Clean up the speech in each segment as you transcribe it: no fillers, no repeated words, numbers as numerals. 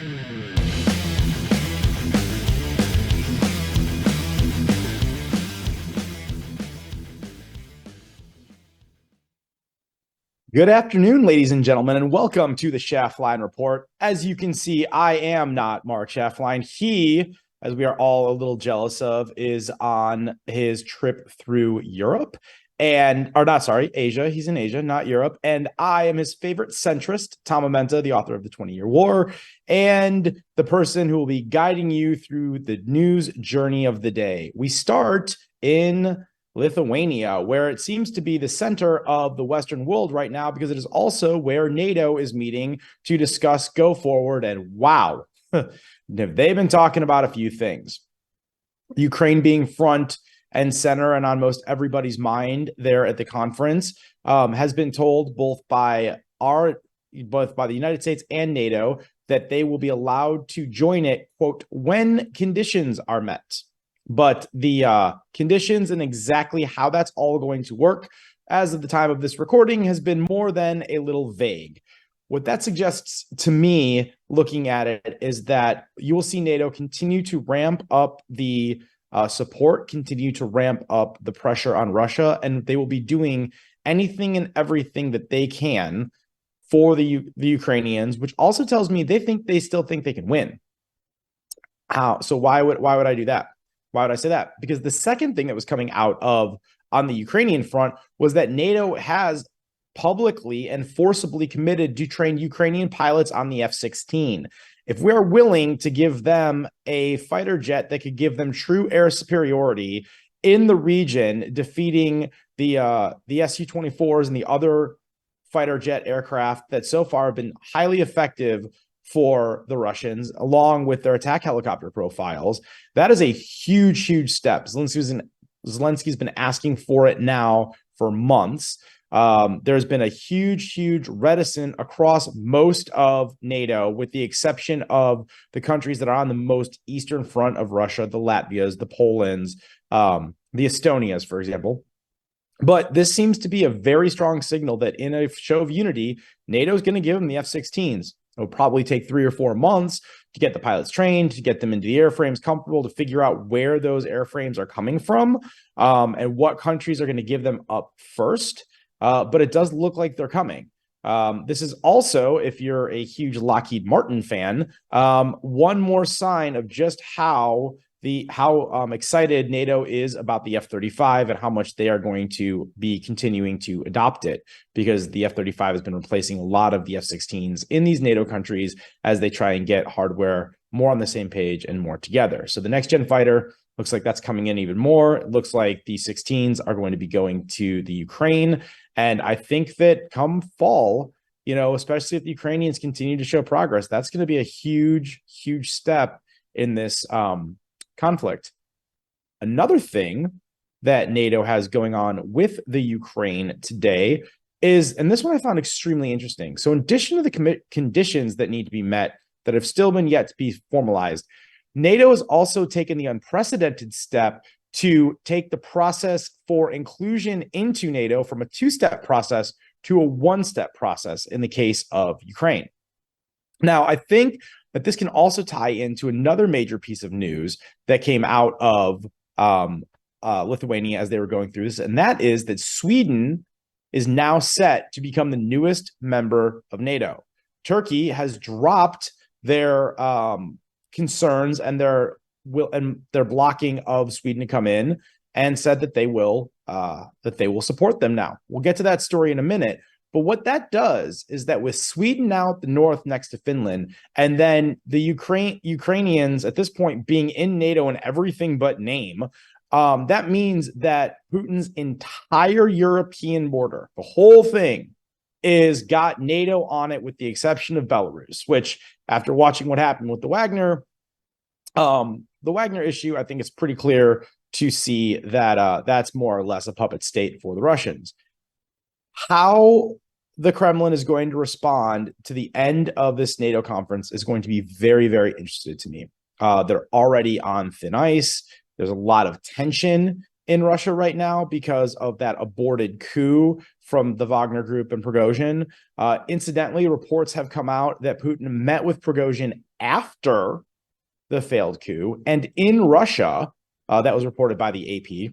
Good afternoon, ladies and gentlemen, and welcome to the Schaftlein Report. As you can see, I am not Mark Schaftlein. He, as we are all a little jealous of, is on his trip through Europe Asia. He's in Asia, not Europe. And I am his favorite centrist, Tom Amenta, the author of The 20-Year War, and the person who will be guiding you through the news journey of the day. We start in Lithuania, where it seems to be the center of the Western world right now, because it is also where NATO is meeting to discuss go forward. And wow, they've been talking about a few things. Ukraine being front and center and on most everybody's mind there at the conference, has been told both by the United States and NATO that they will be allowed to join it, quote, when conditions are met. But the conditions and exactly how that's all going to work as of the time of this recording has been more than a little vague. What that suggests to me, looking at it, is that you will see NATO continue to ramp up the support, continue to ramp up the pressure on Russia, and they will be doing anything and everything that they can for the Ukrainians, which also tells me they still think they can win. So why would I do that? Why would I say that? Because the second thing that was coming out of on the Ukrainian front was that NATO has publicly and forcibly committed to train Ukrainian pilots on the F-16. If we are willing to give them a fighter jet that could give them true air superiority in the region, defeating the Su-24s and the other fighter jet aircraft that so far have been highly effective for the Russians, along with their attack helicopter profiles, that is a huge, huge step. Zelensky's been asking for it now for months. There's been a huge reticence across most of NATO, with the exception of the countries that are on the most eastern front of Russia, the Latvias, the Polands, the Estonias, for example. But this seems to be a very strong signal that in a show of unity, NATO is going to give them the F-16s. It'll probably take 3 or 4 months to get the pilots trained, to get them into the airframes comfortable, to figure out where those airframes are coming from, and what countries are going to give them up first. But it does look like they're coming. This is also, if you're a huge Lockheed Martin fan, one more sign of just how excited NATO is about the F-35 and how much they are going to be continuing to adopt it, because the F-35 has been replacing a lot of the F-16s in these NATO countries as they try and get hardware more on the same page and more together. So the next gen fighter looks like that's coming in even more. It looks like the 16s are going to be going to the Ukraine. And I think that come fall, especially if the Ukrainians continue to show progress, that's going to be a huge step in this conflict. Another thing that NATO has going on with the Ukraine today is, and this one I found extremely interesting. So in addition to the conditions that need to be met that have still been yet to be formalized, NATO has also taken the unprecedented step to take the process for inclusion into NATO from a 2-step process to a 1-step process in the case of Ukraine. Now, I think that this can also tie into another major piece of news that came out of Lithuania as they were going through this, and that is that Sweden is now set to become the newest member of NATO. Turkey has dropped their concerns and their blocking of Sweden to come in, and said that they will support them now. We'll get to that story in a minute. But what that does is that with Sweden now at the north next to Finland, and then the Ukrainians at this point being in NATO in everything but name, that means that Putin's entire European border, the whole thing, is got NATO on it, with the exception of Belarus, which, after watching what happened with the Wagner issue, I think it's pretty clear to see that that's more or less a puppet state for the Russians. How the Kremlin is going to respond to the end of this NATO conference is going to be very, very interesting to me. They're already on thin ice. There's a lot of tension in Russia right now because of that aborted coup from the Wagner Group and Prigozhin. Incidentally, reports have come out that Putin met with Prigozhin after the failed coup and in Russia. That was reported by the AP.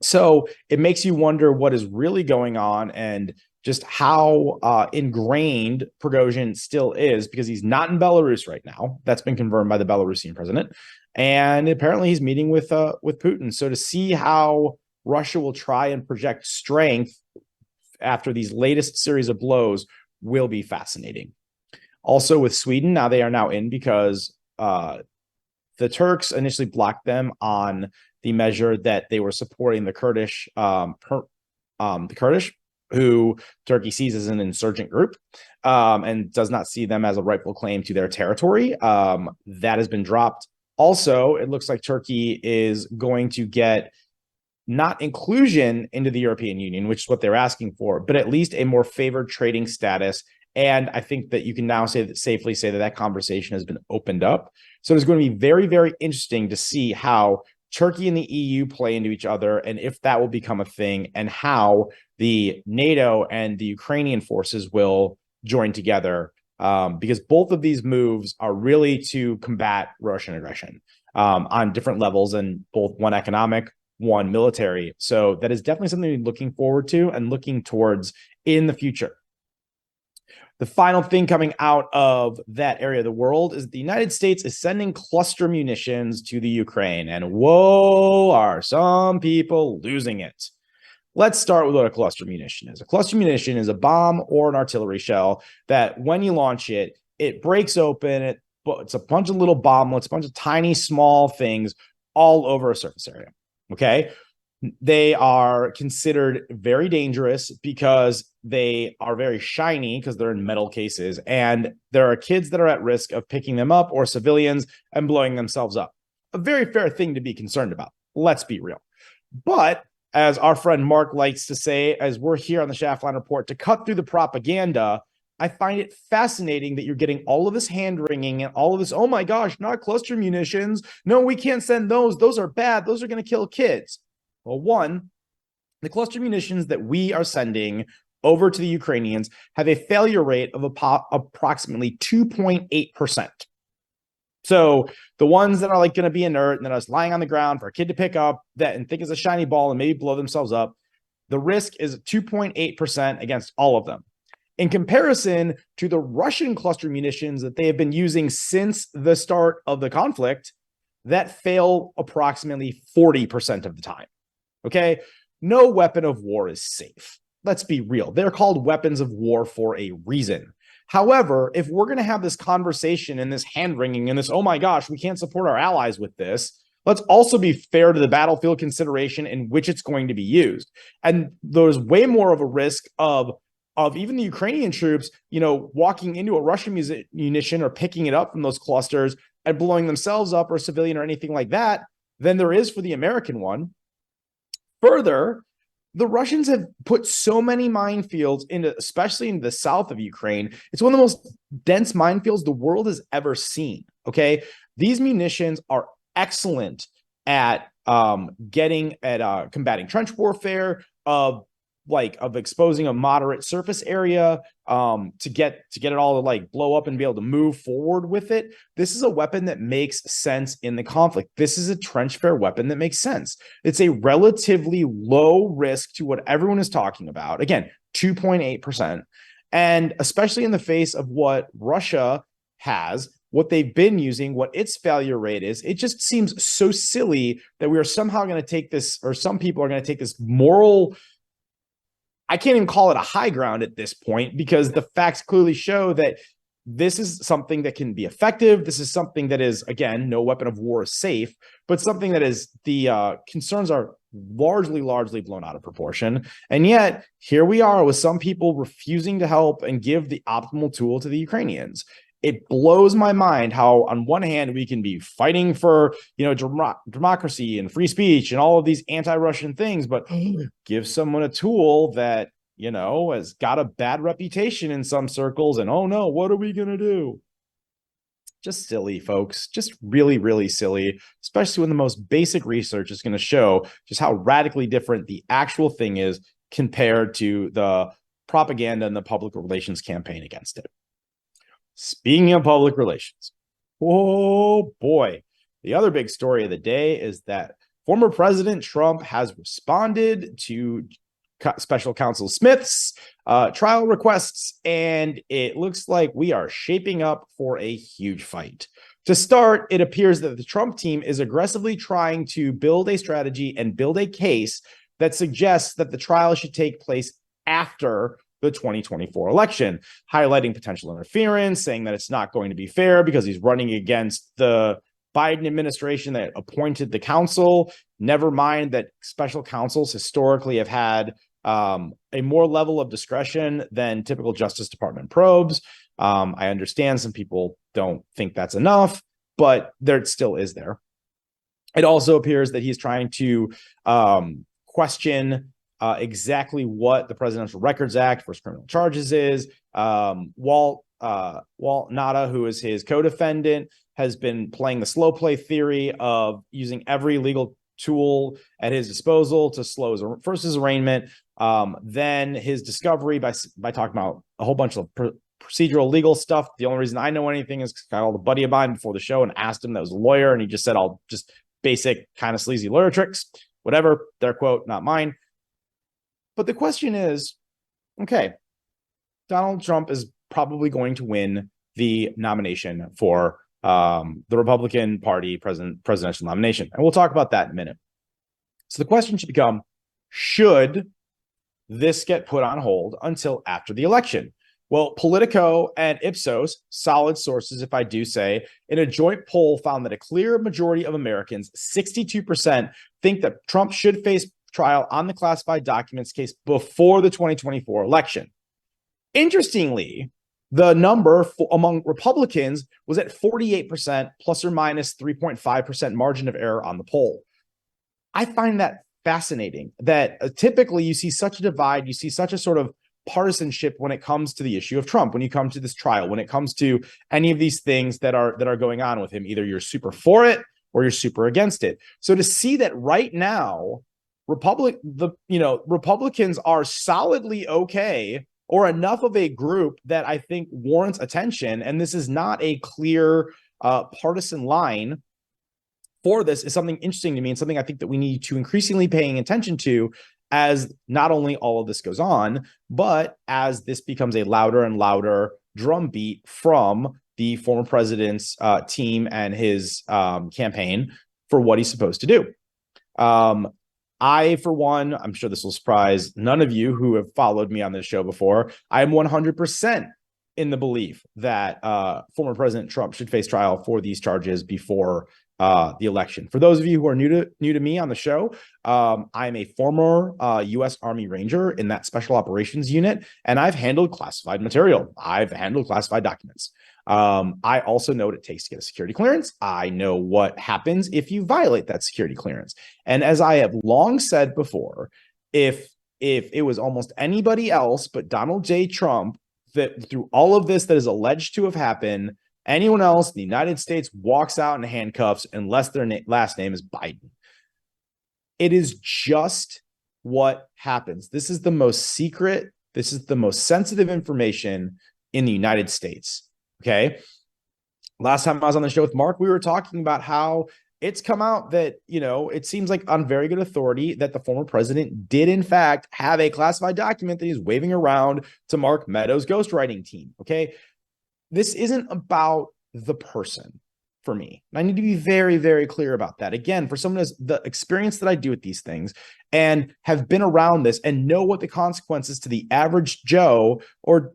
So it makes you wonder what is really going on and just how ingrained Prigozhin still is, because he's not in Belarus right now. That's been confirmed by the Belarusian president. And apparently he's meeting with Putin. So to see how Russia will try and project strength after these latest series of blows will be fascinating. Also with Sweden, now they are now in because the Turks initially blocked them on the measure that they were supporting the Kurdish, who Turkey sees as an insurgent group, and does not see them as a rightful claim to their territory. That has been dropped. Also, it looks like Turkey is going to get not inclusion into the European Union, which is what they're asking for, but at least a more favored trading status. And I think that you can now safely say that conversation has been opened up. So it's going to be very, very interesting to see how Turkey and the EU play into each other, and if that will become a thing, and how the NATO and the Ukrainian forces will join together, because both of these moves are really to combat Russian aggression on different levels, and both one economic, one military. So that is definitely something to be looking forward to and looking towards in the future. The final thing coming out of that area of the world is the United States is sending cluster munitions to the Ukraine. And whoa, are some people losing it. Let's start with what a cluster munition is. A cluster munition is a bomb or an artillery shell that when you launch it, it breaks open. It's a bunch of little bomblets, a bunch of tiny, small things all over a surface area. Okay. They are considered very dangerous because they are very shiny because they're in metal cases, and there are kids that are at risk of picking them up, or civilians, and blowing themselves up. A very fair thing to be concerned about. Let's be real. But as our friend Mark likes to say, as we're here on the Schaftlein Report, to cut through the propaganda, I find it fascinating that you're getting all of this hand-wringing and all of this, oh my gosh, not cluster munitions. No, we can't send those. Those are bad. Those are going to kill kids. Well, one, the cluster munitions that we are sending over to the Ukrainians have a failure rate of approximately 2.8%. So the ones that are like going to be inert and that are just lying on the ground for a kid to pick up that and think is a shiny ball and maybe blow themselves up, the risk is 2.8% against all of them. In comparison to the Russian cluster munitions that they have been using since the start of the conflict, that fail approximately 40% of the time. Okay, no weapon of war is safe. Let's be real. They're called weapons of war for a reason. However, if we're going to have this conversation and this hand-wringing and this, oh my gosh, we can't support our allies with this, let's also be fair to the battlefield consideration in which it's going to be used. And there's way more of a risk of even the Ukrainian troops, walking into a Russian munition or picking it up from those clusters and blowing themselves up, or a civilian or anything like that, than there is for the American one. Further, the Russians have put so many minefields especially in the south of Ukraine. It's one of the most dense minefields the world has ever seen. Okay, these munitions are excellent at combating trench warfare, of exposing a moderate surface area, to get it all to blow up and be able to move forward with it. This is a weapon that makes sense in the conflict. This is a trench fair weapon that makes sense. It's a relatively low risk to what everyone is talking about. Again, 2.8%. And especially in the face of what Russia has, what they've been using, what its failure rate is, it just seems so silly that we are somehow going to take this, or some people are going to take this moral, I can't even call it a high ground at this point, because the facts clearly show that this is something that can be effective. This is something that is, again, no weapon of war is safe, but something that is, the concerns are largely blown out of proportion. And yet here we are with some people refusing to help and give the optimal tool to the Ukrainians. It blows my mind how, on one hand, we can be fighting for, democracy and free speech and all of these anti-Russian things, but give someone a tool that, has got a bad reputation in some circles, and oh no, what are we going to do? Just silly, folks. Just really, really silly, especially when the most basic research is going to show just how radically different the actual thing is compared to the propaganda and the public relations campaign against it. Speaking of public relations, oh boy, the other big story of the day is that former President Trump has responded to Special Counsel Smith's trial requests, and it looks like we are shaping up for a huge fight. To start, it appears that the Trump team is aggressively trying to build a strategy and build a case that suggests that the trial should take place after the 2024 election, highlighting potential interference, saying that it's not going to be fair because he's running against the Biden administration that appointed the counsel. Never mind that special counsels historically have had a more level of discretion than typical Justice Department probes. I understand some people don't think that's enough, but there still is there. It also appears that he's trying to question exactly what the Presidential Records Act for criminal charges is. Walt Nada, who is his co-defendant, has been playing the slow play theory of using every legal tool at his disposal to slow his arraignment. Then his discovery by talking about a whole bunch of procedural legal stuff. The only reason I know anything is because I called a buddy of mine before the show and asked him, that was a lawyer, and he just said, I'll just basic kind of sleazy lawyer tricks, whatever, their quote, not mine. But the question is, okay, Donald Trump is probably going to win the nomination for the Republican Party presidential nomination. And we'll talk about that in a minute. So the question should become, should this get put on hold until after the election? Well, Politico and Ipsos, solid sources, if I do say, in a joint poll found that a clear majority of Americans, 62%, think that Trump should face trial on the classified documents case before the 2024 election. Interestingly, the number among Republicans was at 48%, plus or minus 3.5% margin of error on the poll. I find that fascinating that typically you see such a divide, you see such a sort of partisanship when it comes to the issue of Trump, when you come to this trial, when it comes to any of these things that are going on with him. Either you're super for it or you're super against it. So to see that right now, Republicans are solidly okay, or enough of a group that I think warrants attention, and this is not a clear partisan line for this, is something interesting to me, and something I think that we need to increasingly paying attention to as not only all of this goes on, but as this becomes a louder and louder drumbeat from the former president's team and his campaign for what he's supposed to do. I, for one, I'm sure this will surprise none of you who have followed me on this show before, I am 100% in the belief that former President Trump should face trial for these charges before the election. For those of you who are new to me on the show, I'm a former U.S. Army Ranger in that Special Operations Unit, and I've handled classified material. I've handled classified documents. I also know what it takes to get a security clearance. I know what happens if you violate that security clearance. And as I have long said before, if it was almost anybody else but Donald J. Trump that through all of this that is alleged to have happened, anyone else in the United States walks out in handcuffs unless their last name is Biden. It is just what happens. This is the most secret. This is the most sensitive information in the United States. Okay. Last time I was on the show with Mark, we were talking about how it's come out that, it seems like on very good authority that the former president did, in fact, have a classified document that he's waving around to Mark Meadows' ghostwriting team. Okay. This isn't about the person for me. And I need to be very, very clear about that. Again, for someone who has the experience that I do with these things and have been around this and know what the consequences to the average Joe or,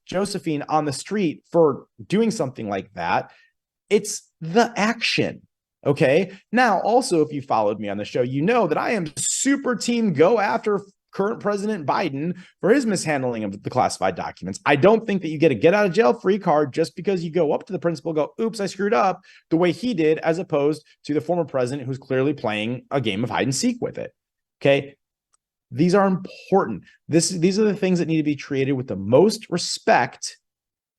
Josephine on the street for doing something like that, it's the action. Okay. Now, also, if you followed me on the show, you know that I am super team go after current President Biden for his mishandling of the classified documents. I don't think that you get a get out of jail free card just because you go up to the principal, go, oops, I screwed up the way he did, as opposed to the former president who's clearly playing a game of hide and seek with it. Okay. These are important. These are the things that need to be treated with the most respect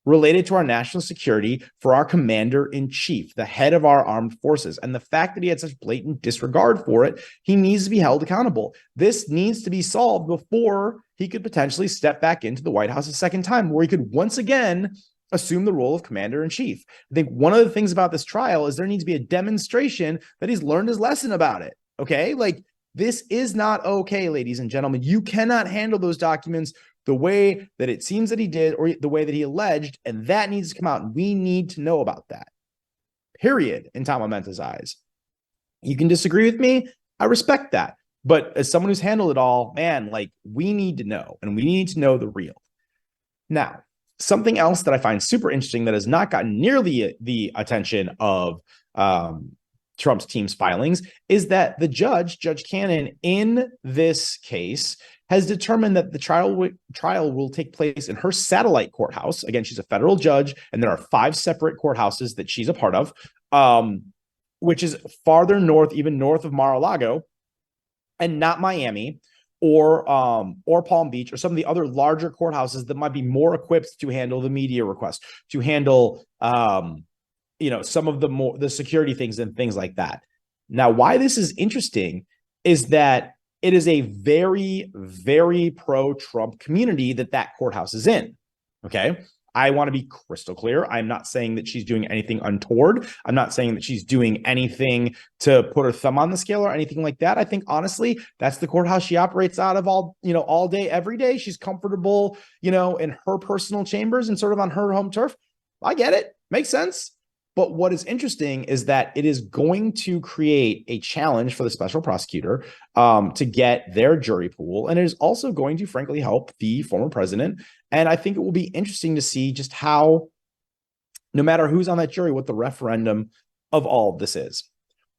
related to our national security for our commander-in-chief, the head of our armed forces. And the fact that he had such blatant disregard for it, he needs to be held accountable. This needs to be solved before he could potentially step back into the White House a second time, where he could once again assume the role of commander-in-chief. I think one of the things about this trial is there needs to be a demonstration that he's learned his lesson about it. Okay, like this is not okay, ladies and gentlemen. You cannot handle those documents the way that it seems that he did, or the way that he alleged, and that needs to come out. And we need to know about that. Period. In Tom Amenta's eyes. You can disagree with me. I respect that. But as someone who's handled it all, man, like we need to know, and we need to know the real. Now, something else that I find super interesting that has not gotten nearly the attention of Trump's team's filings is that the Judge Cannon, in this case, has determined that the trial will take place in her satellite courthouse. Again, she's a federal judge, and there are 5 separate courthouses that she's a part of, which is farther north, even north of Mar-a-Lago, and not Miami or Palm Beach or some of the other larger courthouses that might be more equipped to handle the media requests, to handle some of the security things and things like that. Now, why this is interesting is that it is a very, very pro-Trump community that courthouse is in. Okay. I want to be crystal clear. I'm not saying that she's doing anything untoward. I'm not saying that she's doing anything to put her thumb on the scale or anything like that. I think honestly, that's the courthouse she operates out of all day, every day. She's comfortable, in her personal chambers and sort of on her home turf. I get it. Makes sense. But what is interesting is that it is going to create a challenge for the special prosecutor to get their jury pool. And it is also going to, frankly, help the former president. And I think it will be interesting to see just how, no matter who's on that jury, what the referendum of all of this is.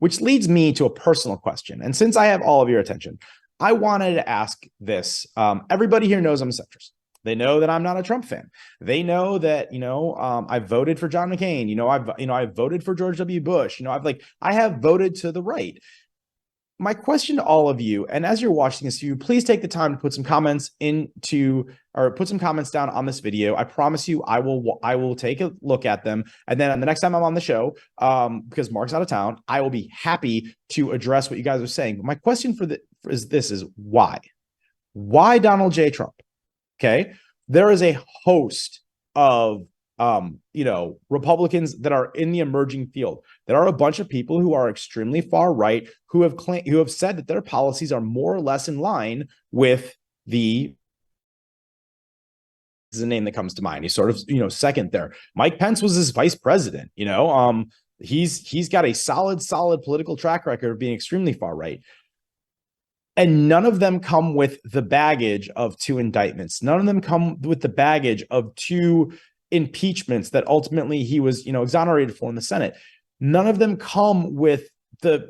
Which leads me to a personal question. And since I have all of your attention, I wanted to ask this. Everybody here knows I'm a centrist. They know that I'm not a Trump fan. They know that, I voted for John McCain. I've voted for George W. Bush. I have voted to the right. My question to all of you, and as you're watching this, please take the time to put some comments put some comments down on this video. I promise you, I will take a look at them. And then the next time I'm on the show, because Mark's out of town, I will be happy to address what you guys are saying. But my question is why? Why Donald J. Trump? Okay, there is a host of Republicans that are in the emerging field. There are a bunch of people who are extremely far right who have said that their policies are more or less in line with this is a name that comes to mind. He's sort of second there. Mike Pence was his vice president. He's got a solid political track record of being extremely far right. And none of them come with the baggage of 2 indictments. None of them come with the baggage of 2 impeachments that ultimately he was, exonerated for in the Senate. None of them come with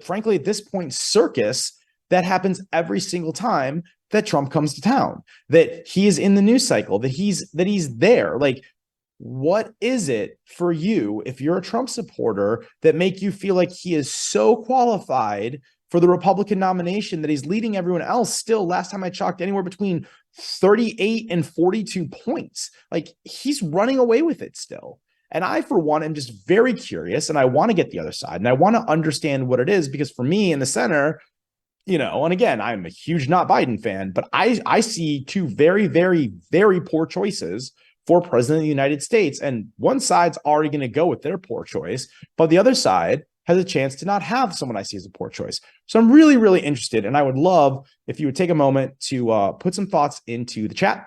frankly, at this point, circus that happens every single time that Trump comes to town, that he is in the news cycle, that he's there. Like, what is it for you, if you're a Trump supporter, that make you feel like he is so qualified for the Republican nomination that he's leading everyone else still? Last time I chalked anywhere between 38 and 42 points. Like, he's running away with it still. And I, for one, am just very curious, and I want to get the other side, and I want to understand what it is, because for me in the center, and again, I'm a huge not Biden fan, but I see 2 very, very, very poor choices for president of the United States. And one side's already going to go with their poor choice, but the other side has a chance to not have someone I see as a poor choice. So I'm really, really interested, and I would love if you would take a moment to put some thoughts into the chat,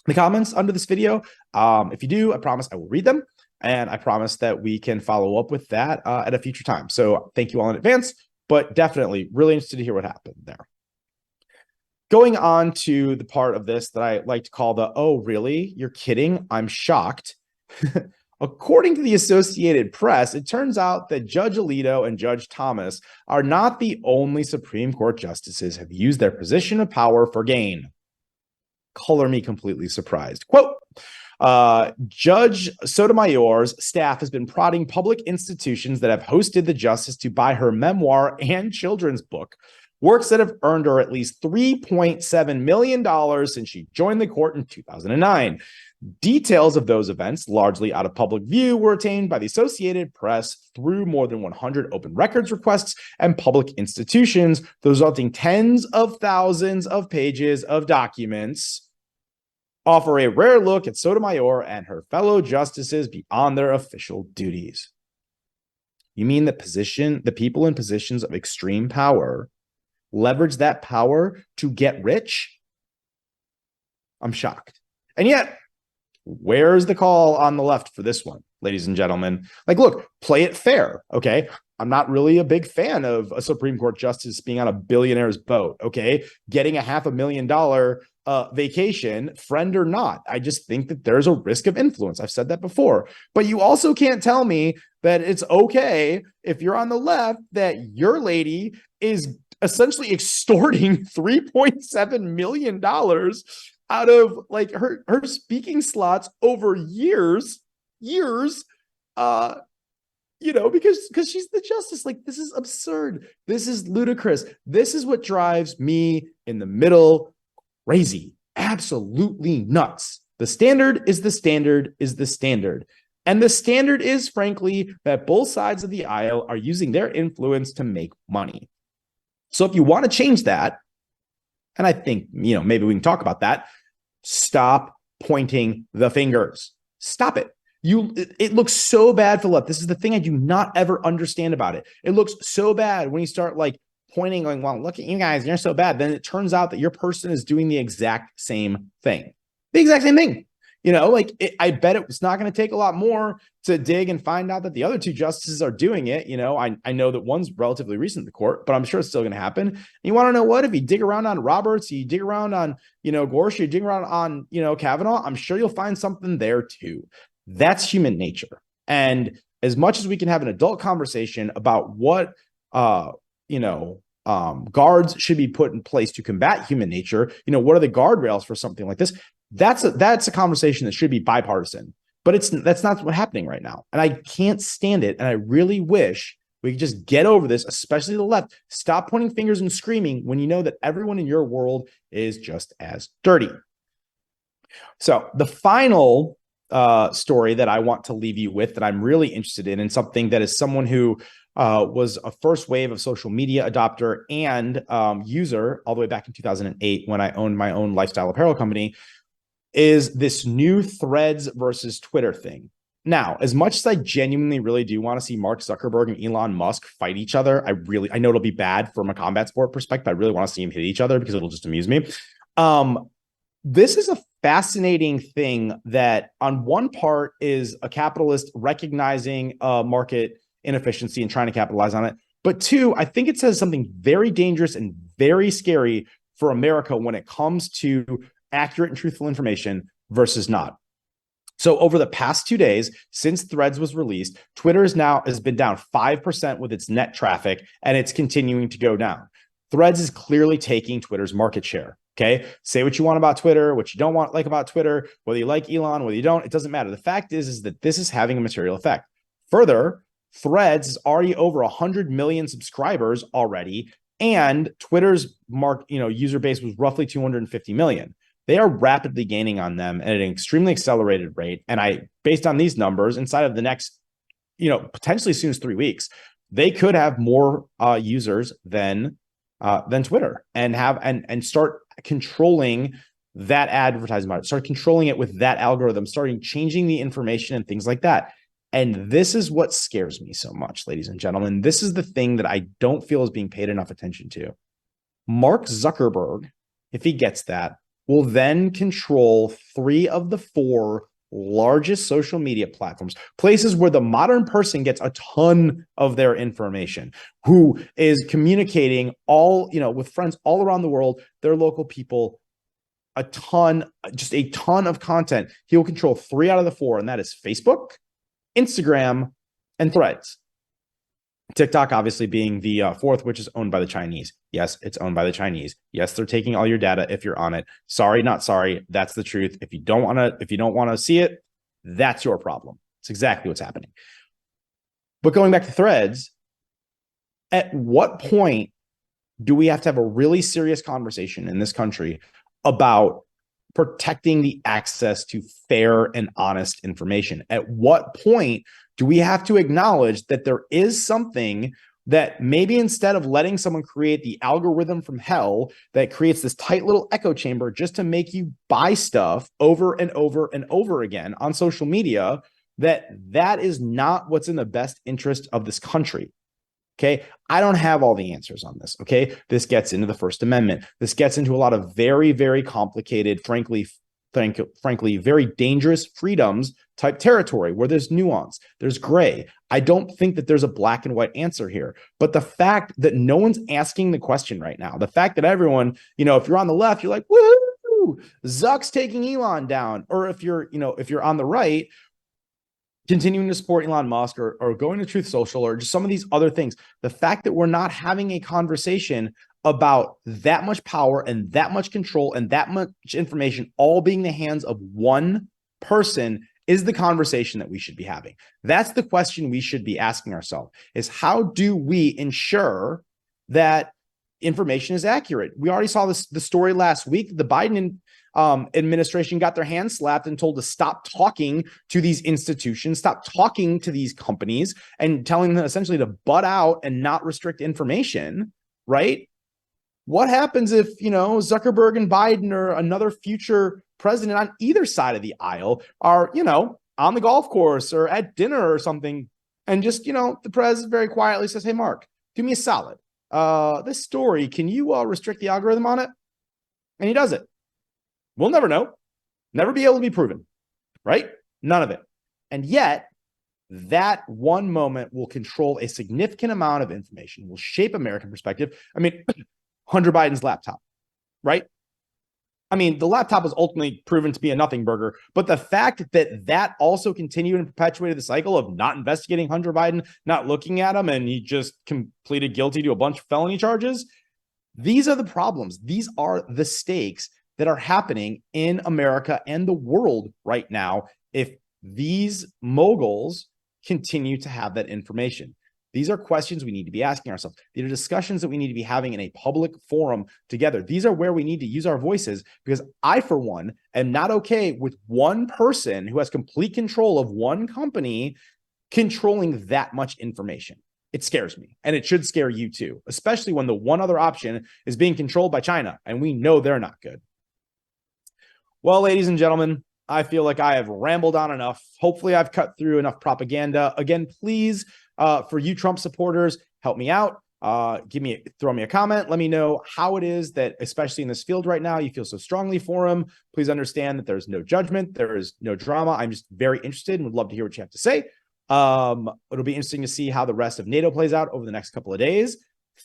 the comments under this video. If you do, I promise I will read them, and I promise that we can follow up with that at a future time. So thank you all in advance, but definitely really interested to hear what happened there. Going on to the part of this that I like to call the, oh, really? You're kidding? I'm shocked. According to the Associated Press, it turns out that Judge Alito and Judge Thomas are not the only Supreme Court justices who have used their position of power for gain. Color me completely surprised. Quote, Judge Sotomayor's staff has been prodding public institutions that have hosted the justice to buy her memoir and children's book, works that have earned her at least $3.7 million since she joined the court in 2009. Details of those events, largely out of public view, were obtained by the Associated Press through more than 100 open records requests and public institutions, resulting tens of thousands of pages of documents offer a rare look at Sotomayor and her fellow justices beyond their official duties. You mean the people in positions of extreme power leverage that power to get rich? I'm shocked. And yet, where's the call on the left for this one, ladies and gentlemen? Like, look, play it fair, okay? I'm not really a big fan of a Supreme Court justice being on a billionaire's boat, okay? Getting a $500,000 vacation, friend or not. I just think that there's a risk of influence. I've said that before. But you also can't tell me that it's okay if you're on the left that your lady is essentially extorting $3.7 million out of like her speaking slots over years, because she's the justice. Like, this is absurd. This is ludicrous. This is what drives me in the middle crazy, absolutely nuts. The standard is the standard is the standard. And the standard is, frankly, that both sides of the aisle are using their influence to make money. So if you want to change that, and I think, maybe we can talk about that, stop pointing the fingers. Stop it. It looks so bad for the left. This is the thing I do not ever understand about it. It looks so bad when you start like pointing, going, well, look at you guys, you're so bad. Then it turns out that your person is doing the exact same thing. The exact same thing. I bet it's not going to take a lot more to dig and find out that the other two justices are doing it. I know that one's relatively recent in the court, but I'm sure it's still going to happen. And you want to know what? If you dig around on Roberts, you dig around on, Gorsuch, you dig around on, Kavanaugh, I'm sure you'll find something there too. That's human nature. And as much as we can have an adult conversation about what, guards should be put in place to combat human nature, what are the guardrails for something like this? That's a conversation that should be bipartisan, but that's not what's happening right now. And I can't stand it. And I really wish we could just get over this, especially the left. Stop pointing fingers and screaming when you know that everyone in your world is just as dirty. So the final story that I want to leave you with that I'm really interested in, and something that is someone who was a first wave of social media adopter and user all the way back in 2008 when I owned my own lifestyle apparel company, is this new Threads versus Twitter thing. Now, as much as I genuinely really do want to see Mark Zuckerberg and Elon Musk fight each other, I know it'll be bad from a combat sport perspective. I really want to see them hit each other because it'll just amuse me. This is a fascinating thing that on one part is a capitalist recognizing market inefficiency and trying to capitalize on it. But two, I think it says something very dangerous and very scary for America when it comes to accurate and truthful information versus not. So over the past 2 days, since Threads was released, Twitter has been down 5% with its net traffic, and it's continuing to go down. Threads is clearly taking Twitter's market share. Okay. Say what you want about Twitter, what you don't like about Twitter, whether you like Elon, whether you don't, it doesn't matter. The fact is that this is having a material effect. Further, Threads is already over 100 million subscribers already, and Twitter's user base was roughly 250 million. They are rapidly gaining on them at an extremely accelerated rate. And based on these numbers, inside of the next, potentially as soon as 3 weeks, they could have more users than Twitter and start controlling that advertising market, start controlling it with that algorithm, starting changing the information and things like that. And this is what scares me so much, ladies and gentlemen. This is the thing that I don't feel is being paid enough attention to. Mark Zuckerberg, if he gets that, will then control 3 of the 4 largest social media platforms, places where the modern person gets a ton of their information, who is communicating with friends all around the world, their local people, just a ton of content. He will control 3 out of the 4, and that is Facebook, Instagram, and Threads. TikTok obviously being the 4th, which is owned by the Chinese. Yes, it's owned by the Chinese. Yes, they're taking all your data if you're on it. Sorry, not sorry. That's the truth. If you don't want to see it, that's your problem. It's exactly what's happening. But going back to Threads, at what point do we have to have a really serious conversation in this country about protecting the access to fair and honest information? At what point do we have to acknowledge that there is something that maybe instead of letting someone create the algorithm from hell that creates this tight little echo chamber just to make you buy stuff over and over and over again on social media, that is not what's in the best interest of this country? Okay, I don't have all the answers on this. Okay, this gets into the First Amendment. This gets into a lot of very, very complicated, frankly, very dangerous freedoms type territory where there's nuance, there's gray. I don't think that there's a black and white answer here. But the fact that no one's asking the question right now, the fact that everyone, if you're on the left, you're like, woo, Zuck's taking Elon down. Or if you're on the right, continuing to support Elon Musk or going to Truth Social or just some of these other things, the fact that we're not having a conversation about that much power and that much control and that much information all being in the hands of one person is the conversation that we should be having. That's the question we should be asking ourselves, is how do we ensure that information is accurate? We already saw the story last week. The Biden administration got their hands slapped and told to stop talking to these institutions, stop talking to these companies, and telling them essentially to butt out and not restrict information, right? What happens if, Zuckerberg and Biden or another future president on either side of the aisle are, on the golf course or at dinner or something, and just, the president very quietly says, hey, Mark, do me a solid. This story, can you restrict the algorithm on it? And he does it. We'll never know, never be able to be proven, right? None of it. And yet, that one moment will control a significant amount of information, will shape American perspective. I mean, Hunter Biden's laptop, right? I mean, the laptop was ultimately proven to be a nothing burger, but the fact that also continued and perpetuated the cycle of not investigating Hunter Biden, not looking at him, and he just pleaded guilty to a bunch of felony charges, these are the problems. These are the stakes that are happening in America and the world right now if these moguls continue to have that information. These are questions we need to be asking ourselves. These are discussions that we need to be having in a public forum together. These are where we need to use our voices, because I, for one, am not okay with one person who has complete control of one company controlling that much information. It scares me, and it should scare you too, especially when the one other option is being controlled by China, and we know they're not good. Well, ladies and gentlemen, I feel like I have rambled on enough. Hopefully I've cut through enough propaganda. Again, please, for you Trump supporters, help me out. Throw me a comment. Let me know how it is that, especially in this field right now, you feel so strongly for him. Please understand that there's no judgment. There is no drama. I'm just very interested and would love to hear what you have to say. It'll be interesting to see how the rest of NATO plays out over the next couple of days.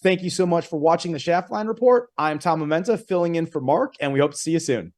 Thank you so much for watching the Schaftlein Report. I'm Tom Amenta, filling in for Mark, and we hope to see you soon.